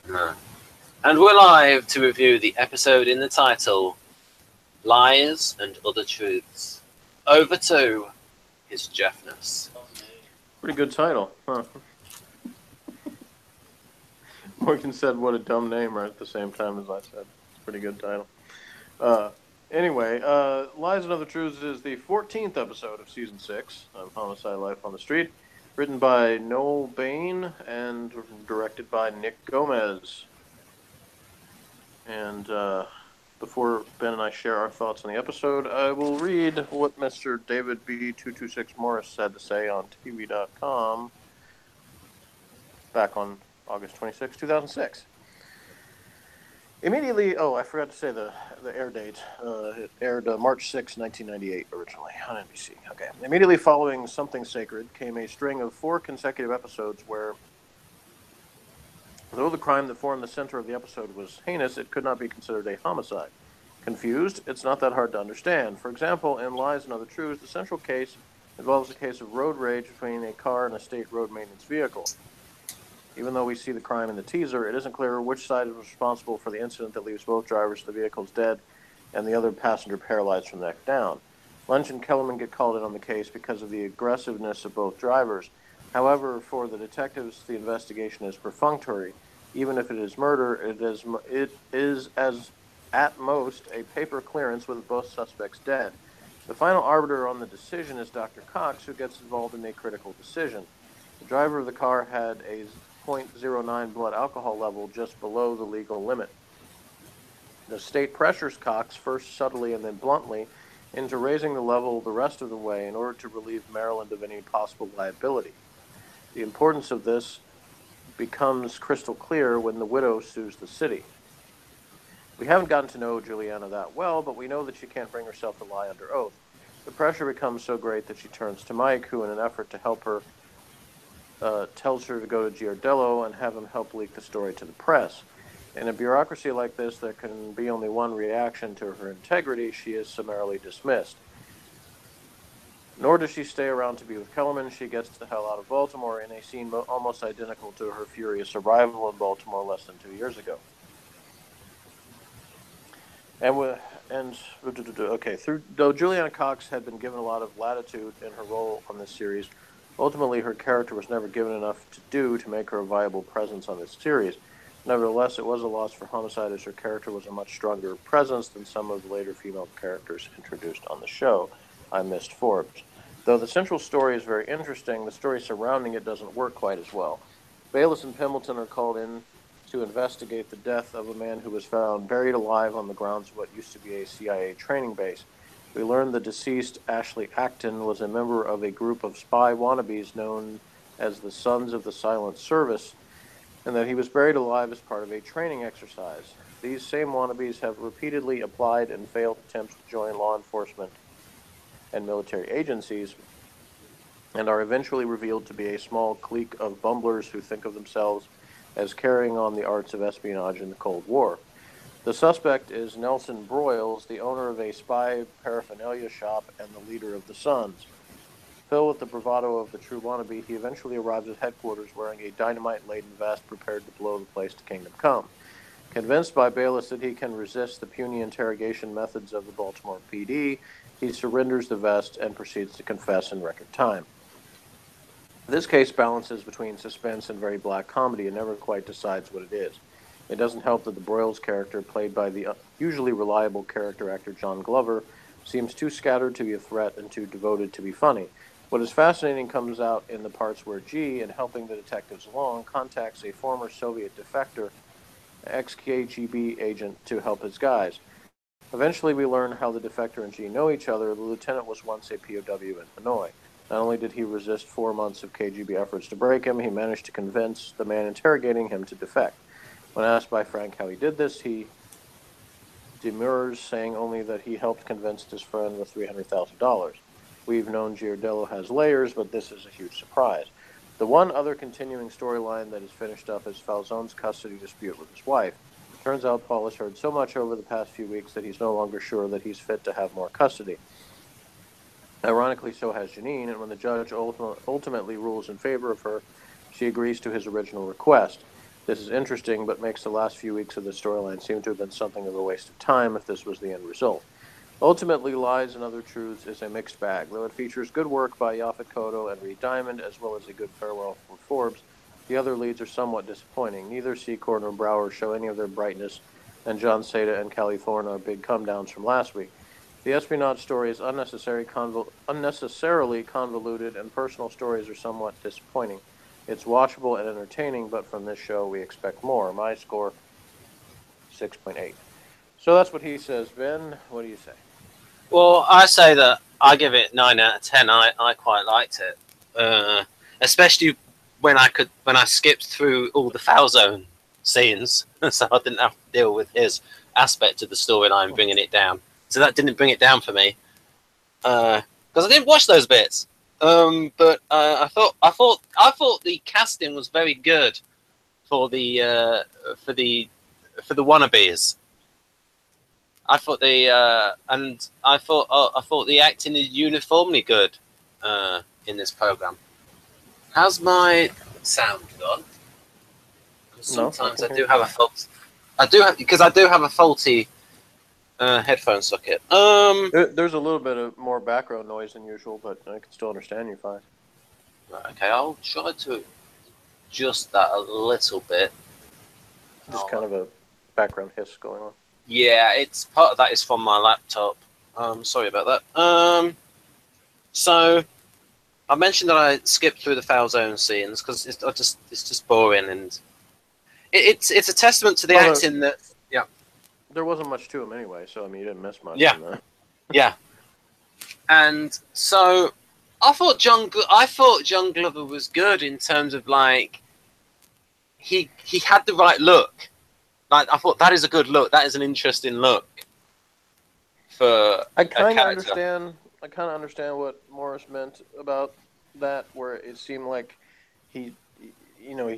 No. And we're live to review the episode in the title, Lies and Other Truths. Over to His Jeffness. Pretty good title, huh? Morgan said, what a dumb name, right at the same time as I said. It's a pretty good title. Anyway, Lies and Other Truths is the 14th episode of Season 6 of Homicide Life on the Street, written by Noel Bain and directed by Nick Gomez. And before Ben and I share our thoughts on the episode, I will read what Mr. David B226 Morris had to say on TV.com back on August 26, 2006. Immediately, I forgot to say the air date. It aired March 6, 1998, originally on NBC. Okay. Immediately following Something Sacred came a string of 4 consecutive episodes where, though the crime that formed the center of the episode was heinous, it could not be considered a homicide. Confused? It's not that hard to understand. For example, in Lies and Other Truths, the central case involves a case of road rage between a car and a state road maintenance vehicle. Even though we see the crime in the teaser, it isn't clear which side is responsible for the incident that leaves both drivers of the vehicles dead and the other passenger paralyzed from the neck down. Lynch and Kellerman get called in on the case because of the aggressiveness of both drivers. However, for the detectives, the investigation is perfunctory. Even if it is murder, it is as at most a paper clearance with both suspects dead. The final arbiter on the decision is Dr. Cox, who gets involved in a critical decision. The driver of the car had a 0.09 blood alcohol level just below the legal limit. The state pressures Cox, first subtly and then bluntly, into raising the level the rest of the way in order to relieve Maryland of any possible liability. The importance of this becomes crystal clear when the widow sues the city. We haven't gotten to know Juliana that well, but we know that she can't bring herself to lie under oath. The pressure becomes so great that she turns to Mike, who, in an effort to help her, tells her to go to Giardello and have him help leak the story to the press. In a bureaucracy like this, there can be only one reaction to her integrity. She is summarily dismissed. Nor does she stay around to be with Kellerman. She gets the hell out of Baltimore in a scene almost identical to her furious arrival in Baltimore less than 2 years ago. Though Juliana Cox had been given a lot of latitude in her role on this series, ultimately her character was never given enough to do to make her a viable presence on this series. Nevertheless, it was a loss for Homicide, as her character was a much stronger presence than some of the later female characters introduced on the show. I missed Forbes. Though the central story is very interesting, the story surrounding it doesn't work quite as well. Bayless and Pimbleton are called in to investigate the death of a man who was found buried alive on the grounds of what used to be a CIA training base. We learned the deceased, Ashley Acton, was a member of a group of spy wannabes known as the Sons of the Silent Service, and that he was buried alive as part of a training exercise. These same wannabes have repeatedly applied and failed attempts to join law enforcement and military agencies, and are eventually revealed to be a small clique of bumblers who think of themselves as carrying on the arts of espionage in the Cold War. The suspect is Nelson Broyles, the owner of a spy paraphernalia shop and the leader of the Sons. Filled with the bravado of the true wannabe, he eventually arrives at headquarters wearing a dynamite-laden vest prepared to blow the place to kingdom come. Convinced by Bayless that he can resist the puny interrogation methods of the Baltimore PD, he surrenders the vest and proceeds to confess in record time. This case balances between suspense and very black comedy and never quite decides what it is. It doesn't help that the Broyles character, played by the usually reliable character actor John Glover, seems too scattered to be a threat and too devoted to be funny. What is fascinating comes out in the parts where G, in helping the detectives along, contacts a former Soviet defector, ex-KGB agent, to help his guys. Eventually, we learn how the defector and G know each other. The lieutenant was once a POW in Hanoi. Not only did he resist 4 months of KGB efforts to break him, he managed to convince the man interrogating him to defect. When asked by Frank how he did this, he demurs, saying only that he helped convince his friend with $300,000. We've known Giardello has layers, but this is a huge surprise. The one other continuing storyline that is finished up is Falzone's custody dispute with his wife. Turns out Paul has heard so much over the past few weeks that he's no longer sure that he's fit to have more custody. Ironically, so has Janine, and when the judge ultimately rules in favor of her, she agrees to his original request. This is interesting, but makes the last few weeks of the storyline seem to have been something of a waste of time if this was the end result. Ultimately, Lies and Other Truths is a mixed bag. Though it features good work by Yaphet Kotto and Reed Diamond, as well as a good farewell from Forbes, the other leads are somewhat disappointing. Neither Secord nor Brower show any of their brightness, and John Seda and Callie Thorne are big come-downs from last week. The espionage story is unnecessarily convoluted, and personal stories are somewhat disappointing. It's watchable and entertaining, but from this show we expect more. My score, 6.8. So that's what he says. Ben, what do you say? Well, I say that I give it 9 out of 10. I quite liked it, especially when I skipped through all the foul zone scenes, so I didn't have to deal with his aspect of the storyline bringing it down. So that didn't bring it down for me, because I didn't watch those bits. But I thought the casting was very good for the wannabes. I thought I thought the acting is uniformly good in this program. How's my sound gone? Sometimes I do have a fault. I do have a faulty headphone socket. There's a little bit of more background noise than usual, but I can still understand you fine. Okay, I'll try to adjust that a little bit. Just kind of a background hiss going on. Yeah, it's part of that is from my laptop. Sorry about that. So I mentioned that I skipped through the foul zone scenes because it's just boring, and it's a testament to the acting that there wasn't much to him anyway. So I mean, you didn't miss much. Yeah, yeah. And so I thought John Glover was good in terms of like he had the right look. Like I thought that is a good look. That is an interesting look for I kind of understand what Morris meant about that, where it seemed like he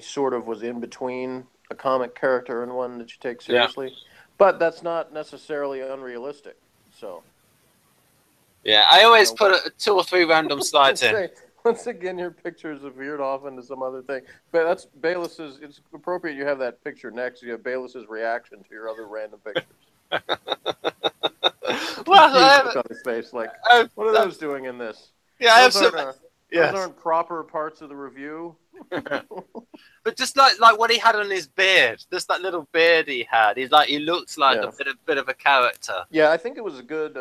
sort of was in between a comic character and one that you take seriously. Yeah. But that's not necessarily unrealistic. So yeah, I always put 2 or 3 random slides in. Once again, your pictures have veered off into some other thing. But that's Bayless's. It's appropriate you have that picture next. You have Bayless's reaction to your other random pictures. Well, look on his face like, what are those doing in this? Yeah, those aren't proper parts of the review. But just like what he had on his beard, just that little beard he had, he looks like a bit of a character. Yeah, I think it was a good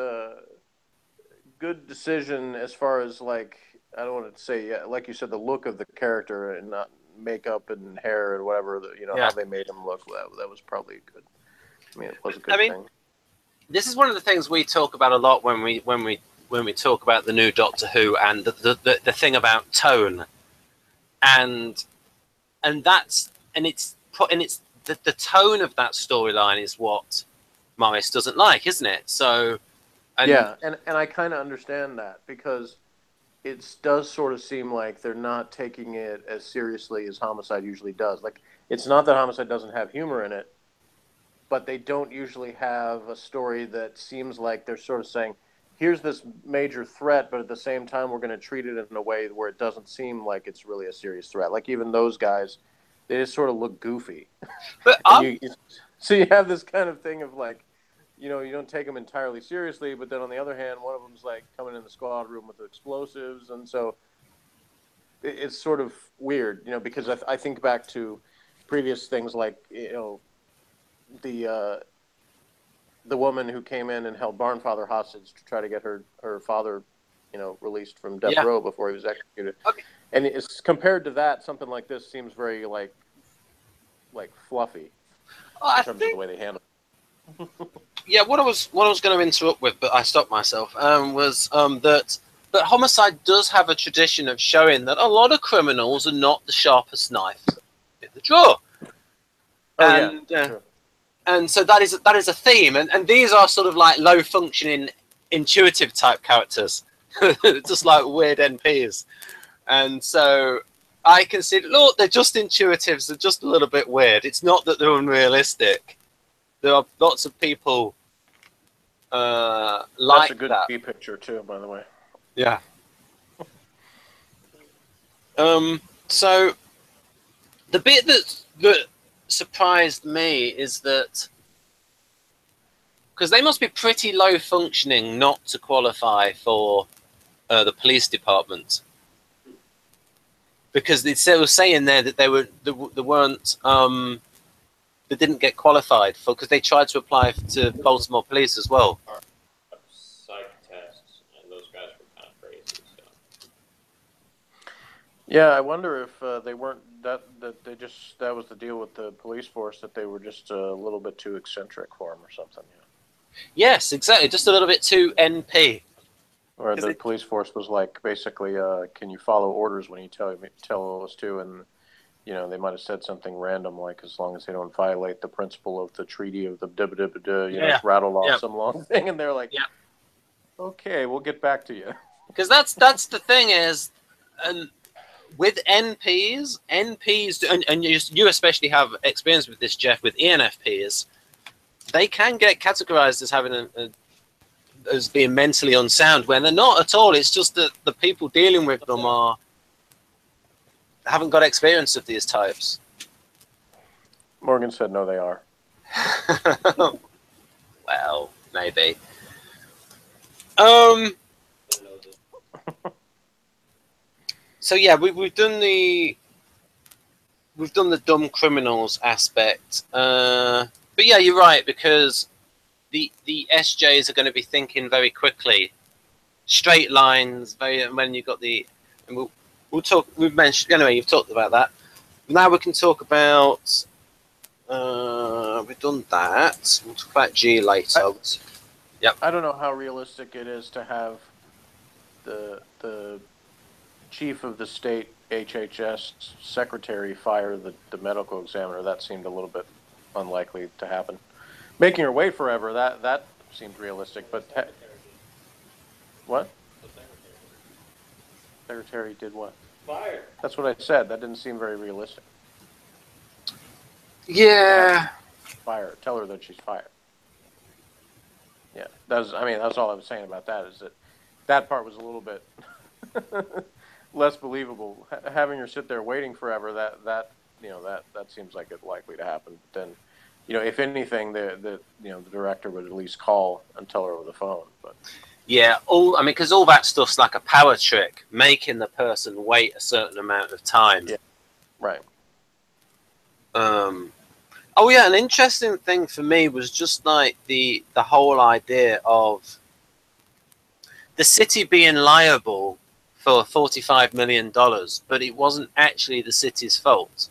decision as far as like. I don't want to say, like you said, the look of the character and not makeup and hair and whatever, how they made him look. That was probably good. I mean, it was a good thing. This is one of the things we talk about a lot when we talk about the new Doctor Who and the thing about tone, and it's the tone of that storyline is what Morris doesn't like, isn't it? So, and I kind of understand that because. It does sort of seem like they're not taking it as seriously as Homicide usually does. Like, it's not that Homicide doesn't have humor in it, but they don't usually have a story that seems like they're sort of saying, here's this major threat, but at the same time, we're going to treat it in a way where it doesn't seem like it's really a serious threat. Like, even those guys, they just sort of look goofy. But so you have this kind of thing of like, you don't take them entirely seriously, but then on the other hand, one of them's like coming in the squad room with explosives, and so it's sort of weird, because I think back to previous things like, the woman who came in and held Barnfather hostage to try to get her father, released from death row before he was executed. Okay. And it's compared to that, something like this seems very like fluffy in terms of the way they handle it. Yeah, what I was going to interrupt with, but I stopped myself, was that Homicide does have a tradition of showing that a lot of criminals are not the sharpest knife in the drawer. And so that is a theme, and these are sort of like low functioning, intuitive type characters, just like weird NPs, and so I consider, look, they're just intuitives, they're just a little bit weird. It's not that they're unrealistic. There are lots of people like that. That's a good key picture too, by the way. Yeah. So the bit that surprised me is that, because they must be pretty low functioning not to qualify for the police department, because they were saying there that they weren't they didn't get qualified for, because they tried to apply to Baltimore Police as well. Psych tests, and those guys were kind of crazy. So. Yeah, I wonder if they weren't that was the deal with the police force, that they were just a little bit too eccentric for them or something. Yeah. Yes, exactly. Just a little bit too NP. Or the police force was like, basically, can you follow orders when you tell us to? And you know, they might have said something random like, as long as they don't violate the principle of the treaty of the rattle off some long thing, and they're like, okay, we'll get back to you. Because that's the thing is, with NPs, and you especially have experience with this, Jeff, with ENFPs, they can get categorized as having as being mentally unsound when they're not at all. It's just that the people dealing with them haven't got experience of these types. Morgan said no, they are. Well, maybe. So yeah, we've done the dumb criminals aspect, but yeah, you're right, because the SJs are going to be thinking very quickly, straight lines. When you got the, and we'll talk. We've mentioned anyway. You've talked about that. Now we can talk about. We've done that. We'll talk about G later. Yep. I don't know how realistic it is to have the chief of the state HHS secretary fire the medical examiner. That seemed a little bit unlikely to happen. Making her wait forever, that seemed realistic, but what? Secretary did what? Fire. That's what I said. That didn't seem very realistic. Yeah. Fire. Tell her that she's fired. Yeah. That's all I was saying about that, is that part was a little bit less believable. Having her sit there waiting forever, that seems like it's likely to happen. Then, if anything, the director would at least call and tell her over the phone. But yeah, because all that stuff's like a power trick, making the person wait a certain amount of time. Yeah, right. Oh yeah, an interesting thing for me was just like the whole idea of the city being liable for $45 million, but it wasn't actually the city's fault.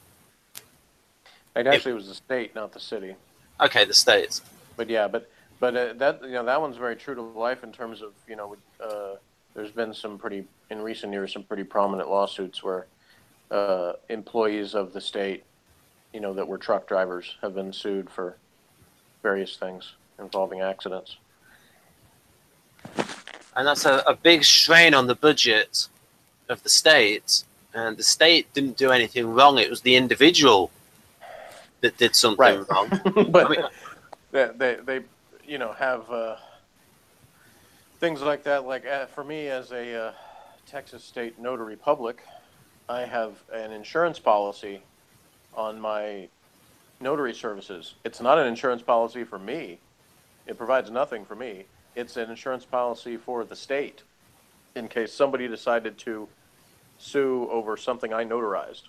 It actually was the state, not the city. Okay, the state. But yeah, but that one's very true to life in terms of, there's been in recent years some pretty prominent lawsuits where employees of the state, that were truck drivers, have been sued for various things involving accidents. And that's a big strain on the budget of the state. And the state didn't do anything wrong. It was the individual that did something wrong. But they have things like that. Like for me, as a Texas state notary public, I have an insurance policy on my notary services. It's not an insurance policy for me. It provides nothing for me. It's an insurance policy for the state, in case somebody decided to sue over something I notarized.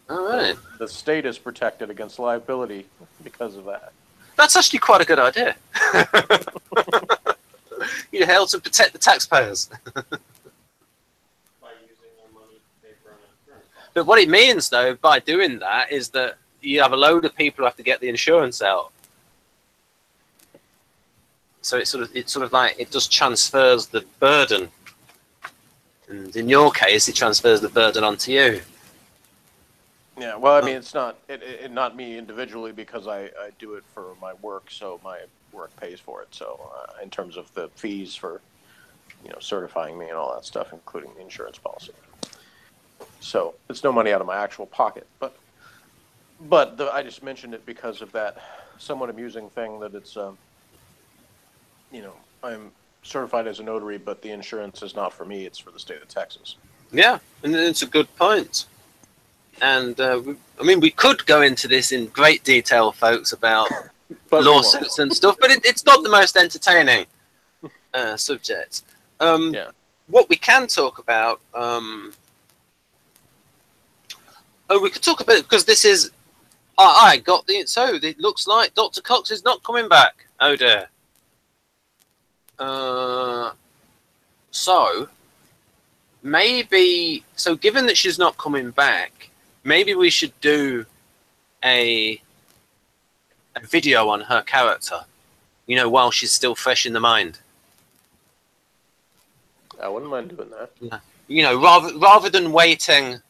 All right. The state is protected against liability because of that. That's actually quite a good idea. You help to protect the taxpayers. But what it means, though, by doing that, is that you have a load of people who have to get the insurance out. So it just transfers the burden, and in your case, it transfers the burden onto you. Yeah, well, it's not not me individually, because I do it for my work, so my work pays for it. So in terms of the fees for certifying me and all that stuff, including the insurance policy. So it's no money out of my actual pocket, but I just mentioned it because of that somewhat amusing thing that it's I'm certified as a notary, but the insurance is not for me; it's for the state of Texas. Yeah, and it's a good point. And I mean, we could go into this in great detail, folks, about lawsuits and stuff, but it's not the most entertaining subject. Yeah. What we can talk about, we could talk about, because this is, I got the, so it looks like Dr. Cox is not coming back. Oh dear. So maybe, so given that she's not coming back, maybe we should do a video on her character, you know, while she's still fresh in the mind. I wouldn't mind doing that. You know, rather than waiting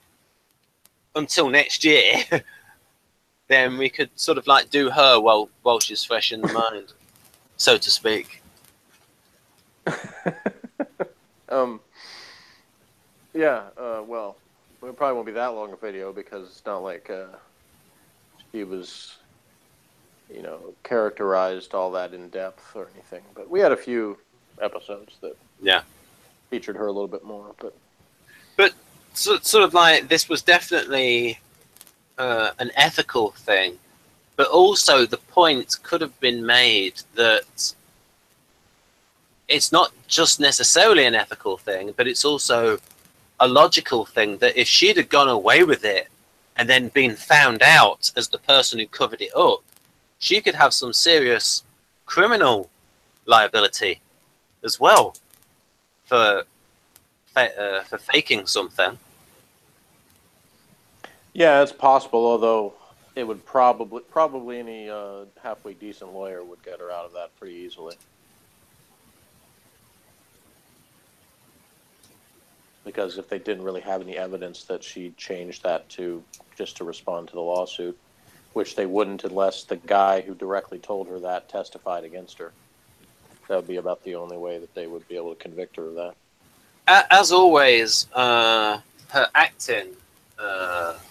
until next year, then we could sort of like do her while she's fresh in the mind, so to speak. Yeah. Well, it probably won't be that long a video because it's not like she was, you know, characterized all that in depth or anything. But we had a few episodes that featured her a little bit more. But sort of like this was definitely an ethical thing, but also the point could have been made that it's not just necessarily an ethical thing, but it's also a logical thing, that if she'd have gone away with it and then been found out as the person who covered it up, she could have some serious criminal liability as well for faking something. Yeah, it's possible, although it would probably any halfway decent lawyer would get her out of that pretty easily. Because if they didn't really have any evidence that she changed that to respond to the lawsuit, which they wouldn't unless the guy who directly told her that testified against her. That would be about the only way that they would be able to convict her of that. As always, her acting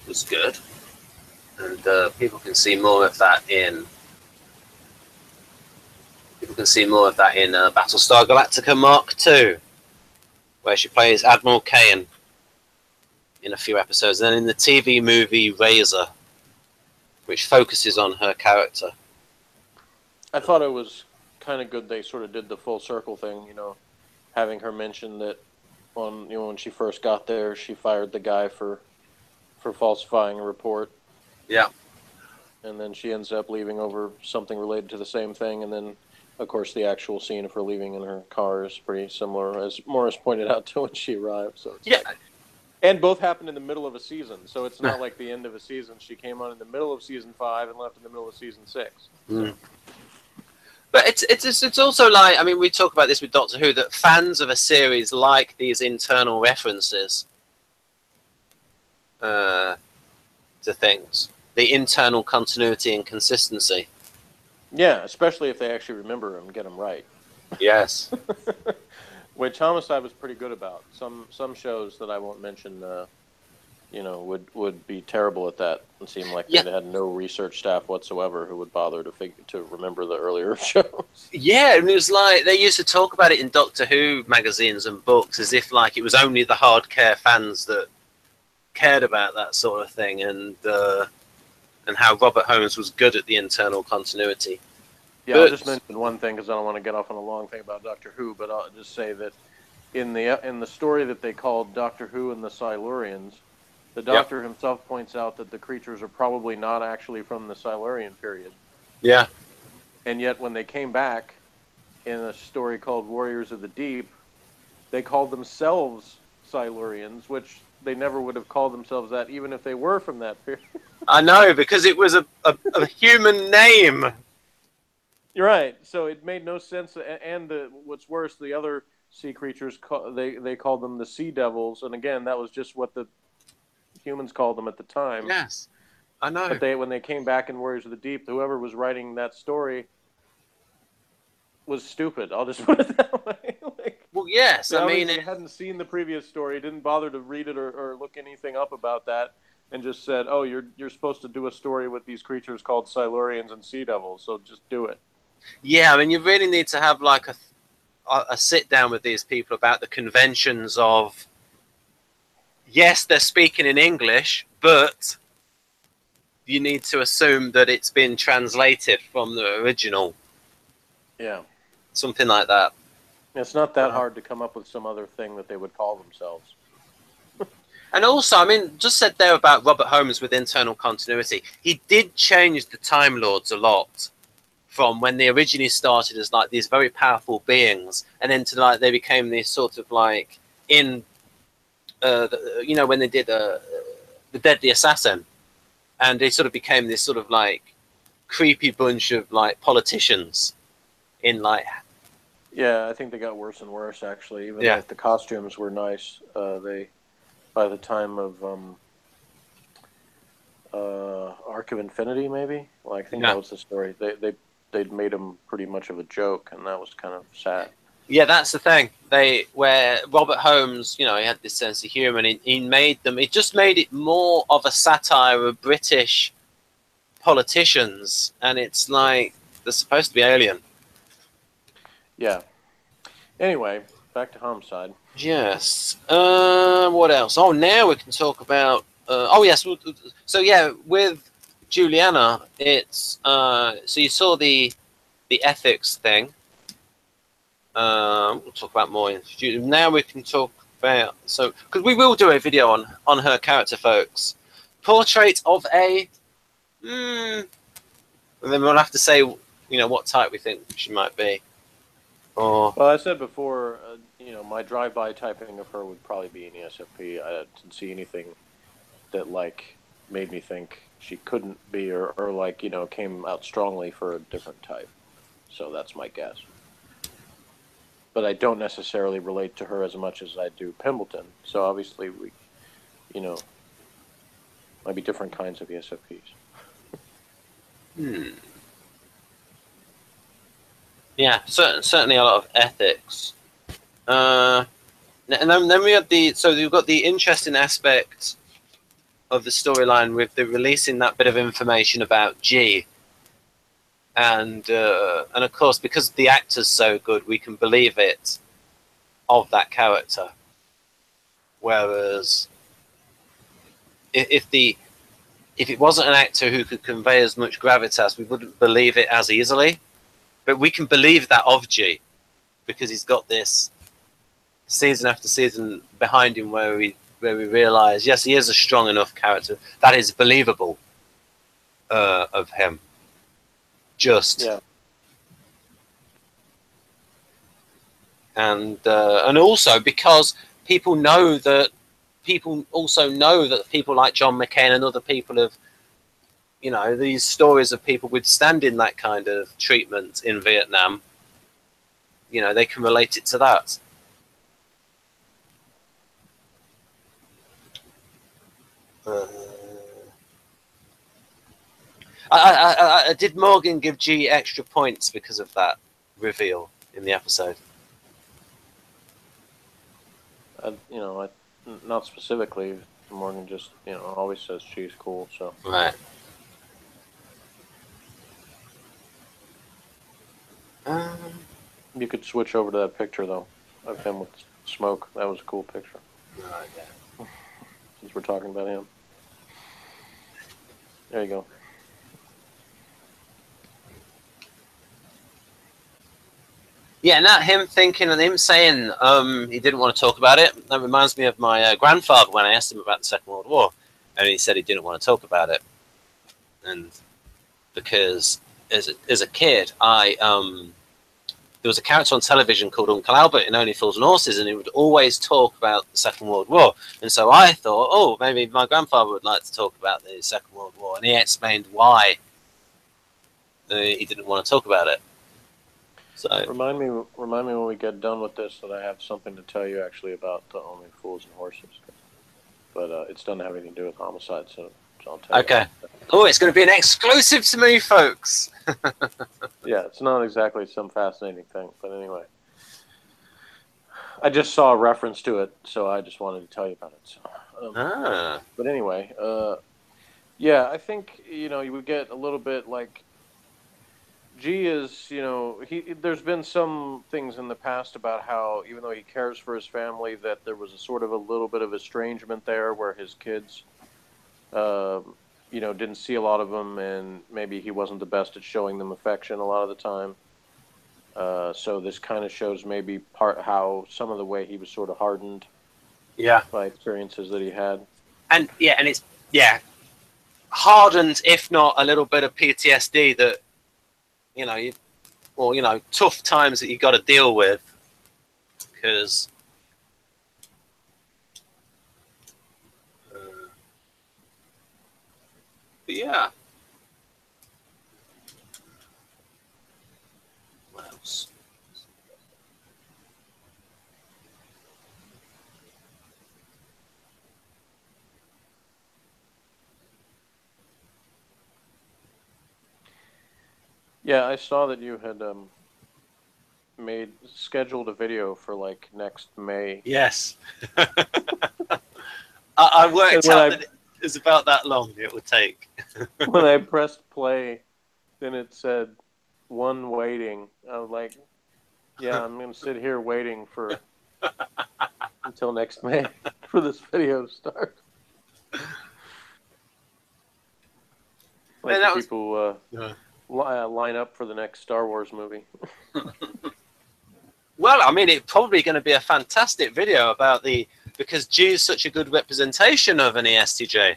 was good, and people can see more of that in Battlestar Galactica Mark II, where she plays Admiral Kane in a few episodes, and then in the TV movie Razor, which focuses on her character. I thought it was kind of good they sort of did the full circle thing, you know, having her mention that when she first got there, she fired the guy for falsifying a report. Yeah. And then she ends up leaving over something related to the same thing, and then of course, the actual scene of her leaving in her car is pretty similar, as Morris pointed out, to when she arrived. So and both happened in the middle of a season, so it's not like the end of a season. She came on in the middle of season 5 and left in the middle of season 6. Mm. But it's also like, I mean, we talk about this with Doctor Who, that fans of a series like these internal references to things, the internal continuity and consistency. Yeah, especially if they actually remember them and get them right. Yes. Which Homicide was pretty good about. Some shows that I won't mention, would be terrible at that and seem like they had no research staff whatsoever who would bother to remember the earlier shows. Yeah, and it was like they used to talk about it in Doctor Who magazines and books as if like it was only the hardcore fans that cared about that sort of thing, and how Robert Holmes was good at the internal continuity. Yeah, I'll just mention one thing because I don't want to get off on a long thing about Doctor Who, but I'll just say that in the story that they called Doctor Who and the Silurians, the Doctor himself points out that the creatures are probably not actually from the Silurian period. Yeah. And yet when they came back in a story called Warriors of the Deep, they called themselves Silurians, which they never would have called themselves that even if they were from that period. I know, because it was a human name. You're right. So it made no sense. And what's worse, the other sea creatures, they called them the Sea Devils. And again, that was just what the humans called them at the time. Yes, I know. But when they came back in Warriors of the Deep, whoever was writing that story was stupid. I'll just put it that way. Well, yes. I mean, they hadn't seen the previous story, didn't bother to read it or look anything up about that, and just said, "Oh, you're supposed to do a story with these creatures called Silurians and Sea Devils, so just do it." Yeah, I mean, you really need to have like a sit down with these people about the conventions of, yes, they're speaking in English, but you need to assume that it's been translated from the original. Yeah. Something like that. It's not that hard to come up with some other thing that they would call themselves. And also, I mean, just said there about Robert Holmes with internal continuity. He did change the Time Lords a lot from when they originally started as like these very powerful beings, and then to like they became this sort of like in, you know, when they did the Deadly Assassin, and they sort of became this sort of like creepy bunch of like politicians in like. Yeah, I think they got worse and worse actually. Even if the costumes were nice, they by the time of Arc of Infinity, maybe. Well, I think that was the story. They'd made him pretty much of a joke, and that was kind of sad. Yeah, that's the thing. Where Robert Holmes, you know, he had this sense of humor, and he made them. It just made it more of a satire of British politicians, and it's like they're supposed to be alien. Yeah. Anyway, back to Homicide. Yes. What else? Oh, now we can talk about. Oh, yes. So yeah, with Juliana, it's so you saw the ethics thing. We'll talk about more in now. We can talk about because we will do a video on her character, folks. Portrait of a. And then we'll have to say, you know, what type we think she might be. Or well, I said before, you know, my drive-by typing of her would probably be an ESFP. I didn't see anything that like made me think she couldn't be, or like, you know, came out strongly for a different type. So that's my guess. But I don't necessarily relate to her as much as I do Pembleton. So obviously we, you know, might be different kinds of ESFPs. Yeah, certainly a lot of ethics. And then we have so you've got the interesting aspect of the storyline with the releasing that bit of information about G. And of course, because the actor's so good, we can believe it of that character. Whereas if it wasn't an actor who could convey as much gravitas, we wouldn't believe it as easily. But we can believe that of G, because he's got this season after season behind him where we realise, yes, he is a strong enough character that is believable of him. And also because people also know that people like John McCain and other people have, you know, these stories of people withstanding that kind of treatment in Vietnam, you know, they can relate it to that. Did Morgan give G extra points because of that reveal in the episode? You know, not specifically. Morgan just, you know, always says she's cool. So right. You could switch over to that picture though of him with smoke. That was a cool picture. Right, yeah. Since we're talking about him, there you go. Yeah, not him thinking and him saying he didn't want to talk about it. That reminds me of my grandfather when I asked him about the Second World War, and he said he didn't want to talk about it. And because as a kid, there was a character on television called Uncle Albert in Only Fools and Horses, and he would always talk about the Second World War. And so I thought, oh, maybe my grandfather would like to talk about the Second World War, and he explained why he didn't want to talk about it. So remind me when we get done with this that I have something to tell you actually about the Only Fools and Horses, but it doesn't have anything to do with Homicide, so I'll tell you. Okay. Oh, it's going to be an exclusive to me, folks. Yeah, it's not exactly some fascinating thing, but anyway, I just saw a reference to it, so I just wanted to tell you about it. So, but anyway, yeah, I think, you know, you would get a little bit like. G is, you know, there's been some things in the past about how, even though he cares for his family, that there was a sort of a little bit of estrangement there where his kids you know, didn't see a lot of them, and maybe he wasn't the best at showing them affection a lot of the time. So this kind of shows maybe how some of the way he was sort of hardened by experiences that he had. And it's hardened, if not a little bit of PTSD that, you know, tough times that you got to deal with, because but yeah. What else? Yeah, I saw that you had scheduled a video for like next May. Yes. I worked out that it was about that long it would take. When I pressed play, then it said one waiting. I was like, yeah, I'm going to sit here waiting for until next May for this video to start. Like people line up for the next Star Wars movie. Well, I mean, it's probably going to be a fantastic video about because G is such a good representation of an ESTJ.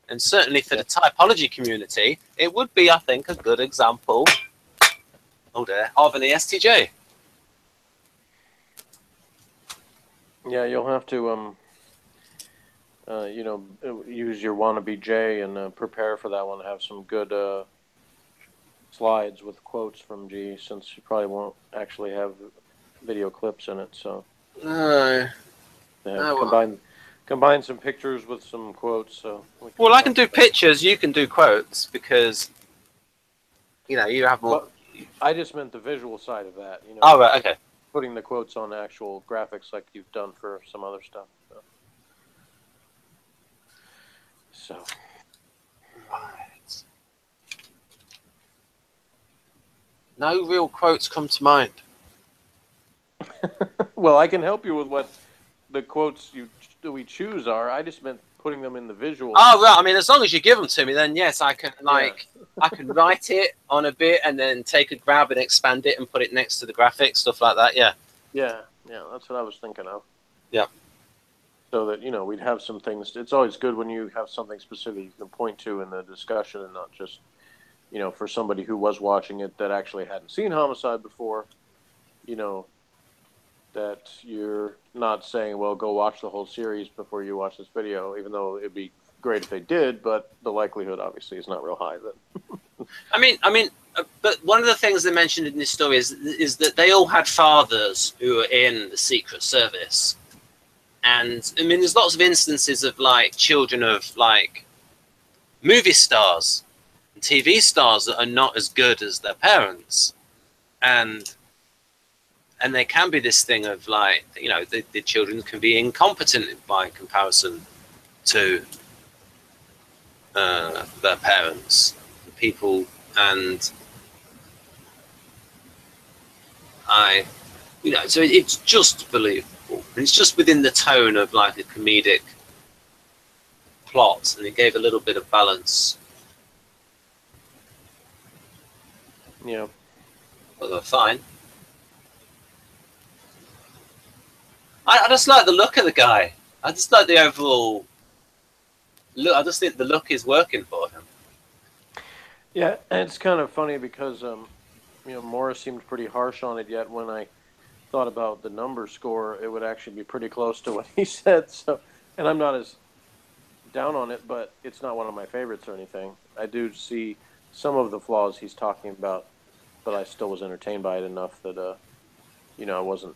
And certainly for the typology community, it would be, I think, a good example of an ESTJ. Yeah, you'll have to, you know, use your wannabe J and prepare for that one. Have some good slides with quotes from G, since you probably won't actually have video clips in it. So combine some pictures with some quotes. So well, I can do pictures. You can do quotes, because you know you have more. But I just meant the visual side of that. You know. Oh, right, okay. Putting the quotes on actual graphics like you've done for some other stuff. So. Right. No real quotes come to mind. Well, I can help you with what the quotes we choose are. I just meant putting them in the visual. Oh, right. I mean, as long as you give them to me, then yes, I can I can write it on a bit and then take a grab and expand it and put it next to the graphics, stuff like that. Yeah. Yeah, that's what I was thinking of. Yeah. So that, you know, we'd have some things. It's always good when you have something specific you can point to in the discussion, and not just, you know, for somebody who was watching it that actually hadn't seen Homicide before, you know, that you're not saying, well, go watch the whole series before you watch this video, even though it'd be great if they did, but the likelihood obviously is not real high then. I mean, but one of the things they mentioned in this story is that they all had fathers who were in the Secret Service. And I mean, there's lots of instances of like children of like movie stars and TV stars that are not as good as their parents. And there can be this thing of like, you know, the children can be incompetent by comparison to their parents, people, and you know, so it's just believable. And it's just within the tone of like a comedic plot, and it gave a little bit of balance. Yeah. But they're fine. I just like the look of the guy. I just like the overall look. I just think the look is working for him. Yeah, and it's kind of funny because, you know, Morris seemed pretty harsh on it, yet when I thought about the number score, it would actually be pretty close to what he said. So, and I'm not as down on it, but it's not one of my favorites or anything. I do see some of the flaws he's talking about, but I still was entertained by it enough that, you know,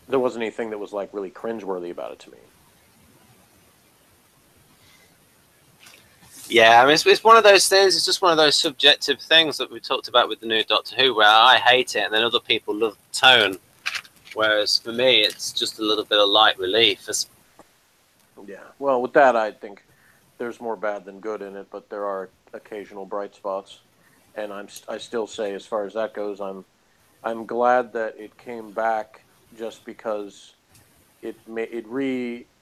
there wasn't anything that was like really cringeworthy about it to me. Yeah, I mean, it's one of those things. It's just one of those subjective things that we talked about with the new Doctor Who, where I hate it, and then other people love the tone. Whereas for me, it's just a little bit of light relief. Yeah, well, with that, I think there's more bad than good in it, but there are occasional bright spots. And I still say, as far as that goes, I'm glad that it came back, just because it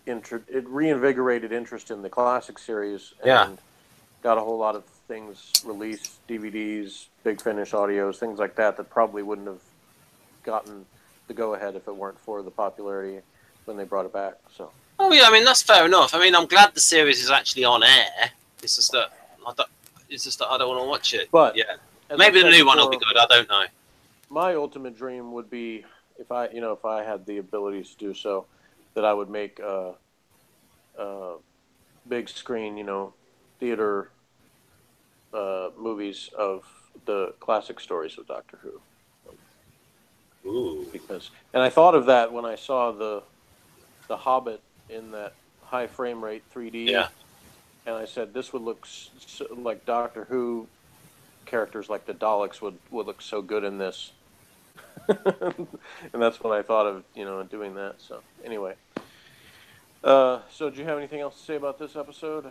it reinvigorated interest in the classic series, and Yeah. got a whole lot of things released, DVDs, Big Finish audios, things like that probably wouldn't have gotten the go-ahead if it weren't for the popularity when they brought it back. So. Oh yeah, I mean that's fair enough. I mean I'm glad the series is actually on air. It's just that I don't want to watch it. But yeah, as maybe I've the said new one will be before, good. I don't know. my ultimate dream would be if I had the abilities to do so, that I would make a big screen, theater movies of the classic stories of Doctor Who. Ooh. And I thought of that when I saw the Hobbit in that high frame rate 3D. Yeah. And I said this would look like Doctor Who characters like the Daleks would look so good in this. And that's what I thought of, doing that. So anyway, so do you have anything else to say about this episode?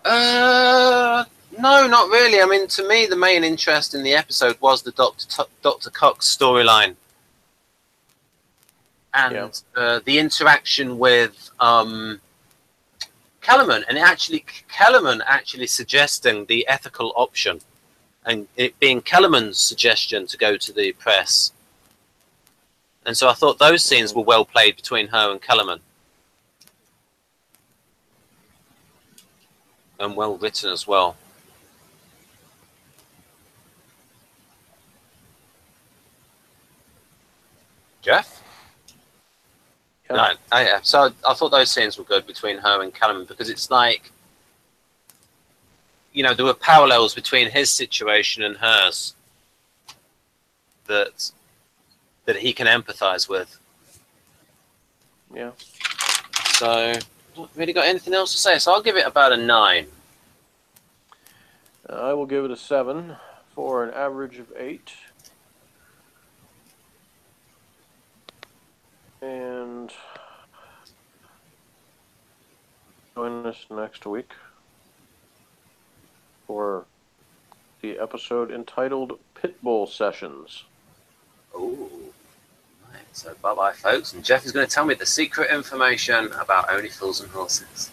No, not really. I mean, to me, the main interest in the episode was the Dr. Cox storyline. And the interaction with Kellerman, and Kellerman actually suggesting the ethical option, and it being Kellerman's suggestion to go to the press. And so I thought those scenes were well played between her and Kellerman. And well written as well. Jeff? Yeah. No, yeah. So I thought those scenes were good between her and Kellerman, because it's like, there were parallels between his situation and hers that he can empathize with. Yeah. So, not really got anything else to say. So I'll give it about a 9. I will give it a 7 for an average of 8. And join us next week for the episode entitled Pitbull Sessions. Oh, right. So bye-bye, folks. And Jeff is going to tell me the secret information about Only Fools and Horses.